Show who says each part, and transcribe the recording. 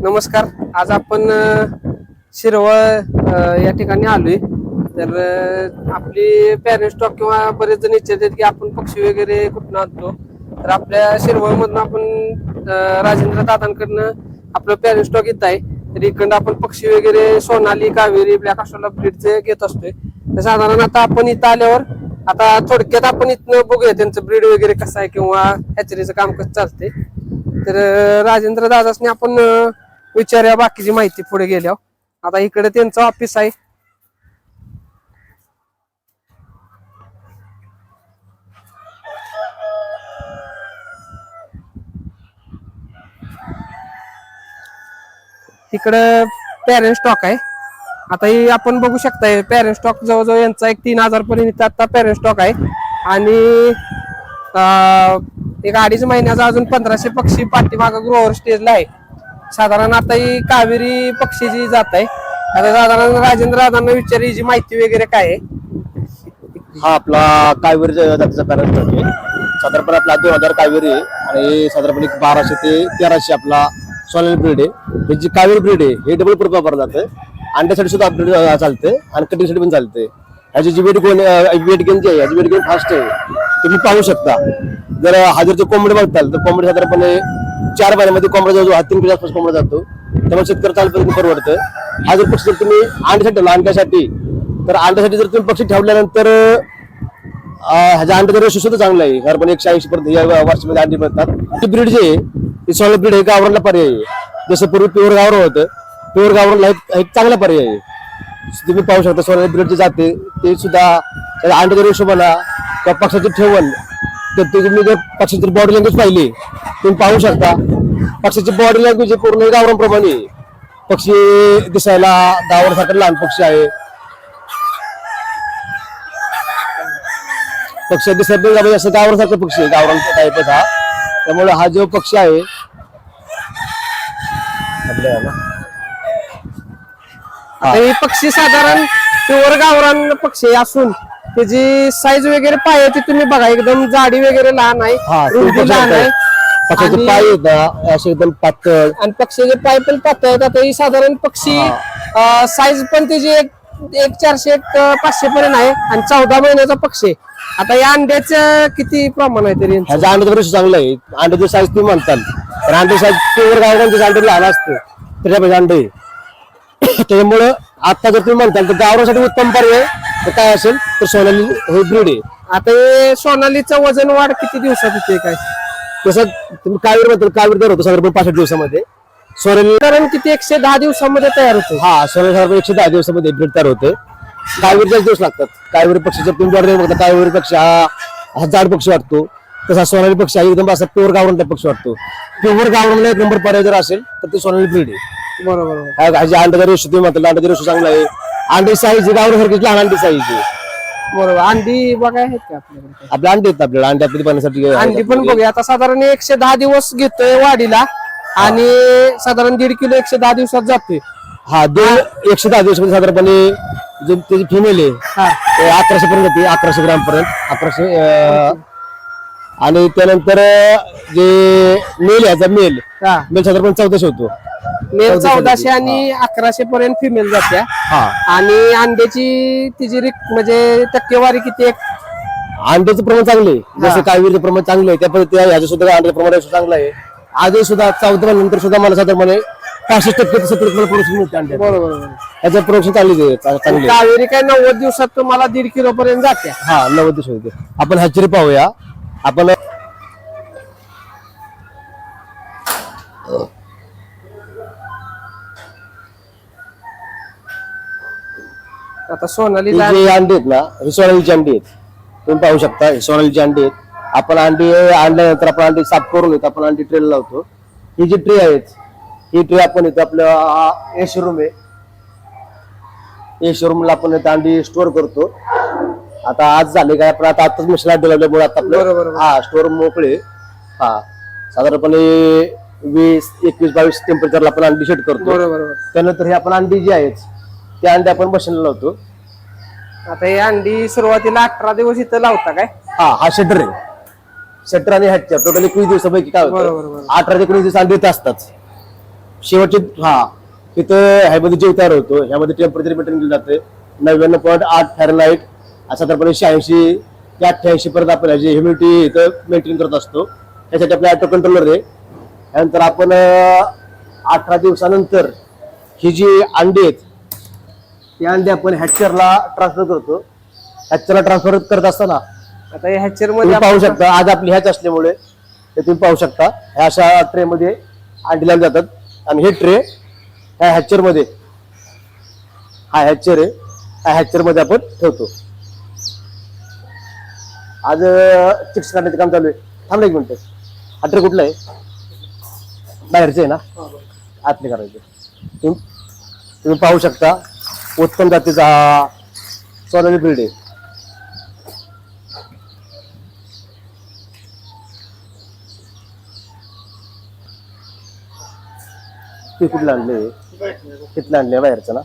Speaker 1: नमस्कार. आज आपण शिरवळ या ठिकाणी आलोय. तर आपली पॅरेंट स्टॉक किंवा बरेच जण विचारतात की आपण पक्षी वगैरे कुठून आणतो. तर आपल्या शिरवळ मधून आपण राजेंद्र दादांकडनं आपलं पॅरेंट स्टॉक येत आहे. तर इकडं आपण पक्षी वगैरे सोनाली, कावेरी, ब्लॅक अस्ट्रोला ब्रीडचे घेत असतोय. तर साधारण आता आपण इथं आल्यावर आता थोडक्यात आपण इथनं बघूया त्यांचं ब्रीड वगैरे कसं आहे किंवा हॅचरीचं काम कसं चालतंय. तर राजेंद्र दादासने आपण विचारूया बाकीची माहिती पुढे गेल्यावर. आता इकडे त्यांचं ऑफिस आहे. इकडे पॅरेंट स्टॉक आहे. आता ही आपण बघू शकताय पॅरेंट स्टॉक जवळजवळ यांचा एक 3000 पर्यंत आता पॅरेंट स्टॉक आहे. आणि एक 2.5 महिन्याचा अजून 1500 पक्षी पाठीमागं ग्रोअर स्टेजला आहे. साधारण आता ही कावेरी पक्षीची जात आहे. आता साधारण राजेंद्र दादांना विचारली जी माहिती वगैरे काय आहे.
Speaker 2: हा आपला कावेरी जातीचा पॅरेंट स्टॉक आहे. साधारणपणे आपला 2000 कावेरी आहे आणि साधारणपणे 1200 ते 1300 आपला सोनाली ब्रीड आहे. ही जी कावेरी ब्रीड आहे हे डबल पर्पज वापरलं जातं. अंड्यासाठी सुद्धा ब्रीड चालते आणि कटिंगसाठी पण चालते. ह्याची जी वेट गेन जी आहे याची वेट गेन फास्ट आहे. तुम्ही पाहू शकता. जर हजारचे कोंबडे बघताल तर कोंबडे साधारणपणे 4 महिन्यामध्ये कोंबडा जवळ 3 किलो आसपास कोंबडा जातो. त्यामुळे शेतकरी चालपर्यंत परवडतं. हा जर पक्षी जर तुम्ही अंड्यासाठी ठेवला अंड्यासाठी तर अंड्यासाठी जर तुम्ही पक्षी ठेवल्यानंतर ह्याच्या अंड्याचा रेशो सुद्धा चांगला आहे. साधारणपणे 180 पर्यंत या वर्षामध्ये अंडी मिळतात. ही ब्रीड जी आहे ती सोनाली ब्रीड हे गावरानला पर्याय आहे. जसं पूर्वी प्युअर गावरान होतं प्युअर गावरानला एक चांगला पर्याय आहे. तुम्ही पाहू शकता सोनाली ब्रीड जे जाते ते सुद्धा अंड्याचा रेशो म्हणा किंवा पक्षाची ठेवण तर तुम्ही जर पक्षाची बॉडी लँग्वेज पाहिली तुम्ही पाहू शकता. पक्षाची बॉडी लँग्वेज पूर्ण गावरानप्रमाणे पक्षी दिसायला गावरानसारखा लहान पक्षी आहे. पक्षी दिसायला असं गावरानसारखा पक्षी आहे. गावरान टाईपच हा. त्यामुळे हा जो पक्षी आहे
Speaker 1: हे पक्षी साधारण प्युअर गावरान पक्षी असून त्याची साईज वगैरे पायाची तुम्ही बघा एकदम जाडी वगैरे लहान आहे. रुंदी लहान आहे.
Speaker 2: पक्षाचे पाय आहेत असे एकदम पातळ
Speaker 1: आणि पक्षीचे पाय पण पातळ आहेत. आता ही साधारण पक्षी साईज पण त्याची एक 400 एक 500 पर्यंत आहे आणि 14 महिन्याचा पक्षी. आता या अंड्याचं किती प्रमाण आहे तरी
Speaker 2: ह्याचा अंड्याचं रेशो चांगलं आहे. अंड्याची साईज तुम्ही म्हणताल तर अंड्याची साईज प्युअर गावरानचे अंडे लहान असतं त्याच्यापेक्षा अंडे. त्याच्यामुळं आता जर तुम्ही म्हणताल तर गावरासाठी उत्तम पर्याय तर काय असेल तर सोनाली हे ब्रीड आहे.
Speaker 1: आता हे सोनालीचं वजन वाढ किती दिवसात होते काय
Speaker 2: तसं तुम्ही कावेरी म्हणताल कावेरी दर होतो साधारण 65 दिवसामध्ये. सोनाली
Speaker 1: कारण किती 110 दिवसामध्ये तयार होते.
Speaker 2: हा सोनाली साधारण 110 दिवसामध्ये ब्रीड तयार होते. कावेरी जास्त दिवस लागतात. कावेरी पक्षीचा तुम्ही बॉडी बघता कावेरी पक्षी हा जाड पक्षी वाटतो. तसा सोनाली पक्षी हा एकदम असा प्युअर गावरान टाईप पक्षी वाटतो. प्युअर गावरानला एक नंबर पर्याय जर असेल तर ते सोनाली ब्रीड आहे.
Speaker 1: बरोबर.
Speaker 2: अंड्याचा रेशो तुम्ही म्हणता अंड्याचा रेशो चांगला आहे. अंडी साईज गावरानसारखीच लहान अंडी साईज आहे.
Speaker 1: बरोबर. अंडी बघा आहेत का आपल्याकडे.
Speaker 2: आपल्या अंडी आहेत आपल्याला अंडी आपली बनण्यासाठी
Speaker 1: अंडी पण बघूया. आता साधारण 110 दिवस घेतोय वाढीला आणि साधारण 1.5 किलो 110 दिवसात जातोय.
Speaker 2: हा 110 दिवसामध्ये साधारणपणे जे त्याची फिमेल आहे 1100 पर्यंत जाते 1100 ग्राम पर्यंत 1100. आणि त्यानंतर जे मेल आहे मेल साधारण 1400 होतो.
Speaker 1: मेल 1400 आणि 1100 पर्यंत फिमेल जात्या. आणि अंड्याची तिची म्हणजे टक्केवारी किती.
Speaker 2: अंड्याचं प्रमाण चांगलं आहे. जसं कावेरीचं प्रमाण चांगलं आहे त्या पद्धतीने ह्याचं सुद्धा अंड्याचं प्रमाण चांगलं आहे. आजही सुद्धा 14 नंतर सुद्धा मला साधारणपणे 65% 70% प्रोडक्शन मिळते अंड्या.
Speaker 1: बरोबर.
Speaker 2: याचं प्रोडक्शन चांगली चांगली.
Speaker 1: कावेरी काय 90 दिवसात तुम्हाला 1.5 किलो पर्यंत जाते.
Speaker 2: हा 90 दिवस होते. आपण हॅचरी पाहूया. आपण
Speaker 1: आता सोनाली
Speaker 2: जे अंडी आहेत ना हे सोनालीची अंडी आहेत. तुम्ही पाहू शकता हे सोनालीची अंडी आहेत. आपण अंडी आणल्यानंतर आपण अंडी साफ करून येतो. आपण अंडी ट्रेला लावतो. ही जी ट्रे आहेत ही ट्रे आपण येतो आपल्या एसी रूम आहे. एसी रूमला आपण अंडी स्टोअर करतो. आता आज झाले काय आपण आताच मशीन डेव्हलपल्यामुळे आता आपलं हा स्टोअर मोकळे. हा साधारणपणे 20, 21, 22 टेम्परेचरला आपण अंडी सेट करतो.
Speaker 1: बरोबर.
Speaker 2: त्यानंतर हे आपण अंडी जी आहेत ते अंडे आपण मशीनला लावतो.
Speaker 1: आता ही अंडी सुरुवातीला 18 दिवस इथं लावता काय.
Speaker 2: हा शटर आहे. शटर आणि हॅटच्या टोटल 21 दिवसापैकी काय होतं 18 ते 19 दिवस अंडी येत असतात. शेवटचे तिथं ह्यामध्ये जेव तयार होतो, ह्यामध्ये टेम्परेचर मेंटेन केलं जाते 99.8 फॅरनहाइट, साधारणपणे 86 ते 88 पर्यंत आपण ह्याची ह्युमिडिटी इथं मेंटेन करत असतो. त्यासाठी आपला ऑटो कंट्रोलर आहे. त्यानंतर आपण 18 दिवसानंतर ही जी अंडी आहेत ती अंडी आपण हॅचरला ट्रान्सफर करतो. हॅचरला ट्रान्सफर करत असताना
Speaker 1: आता या हॅचर
Speaker 2: तुम्ही
Speaker 1: मध्ये
Speaker 2: पाहू शकता, आज आपली हॅच असल्यामुळे हे तुम्ही पाहू शकता, ह्या अशा ट्रे मध्ये अंडी लावली जातात आणि हे ट्रे ह्या हॅचर मध्ये, हा हॅचर आहे, ह्या हॅचर मध्ये आपण ठेवतो. आज चिक्स काढण्याचं काम चालू आहे. थांबलं एक मिनिट, हा ट्रे कुठला आहे? बाहेरचे आहे ना, आतले करायचे. तुम्ही पाहू शकता उत्तम जातीचा हा सोनाली ब्रीड आहे. ते कुठलं आणले? तिथलं आणले बाहेरचं ना.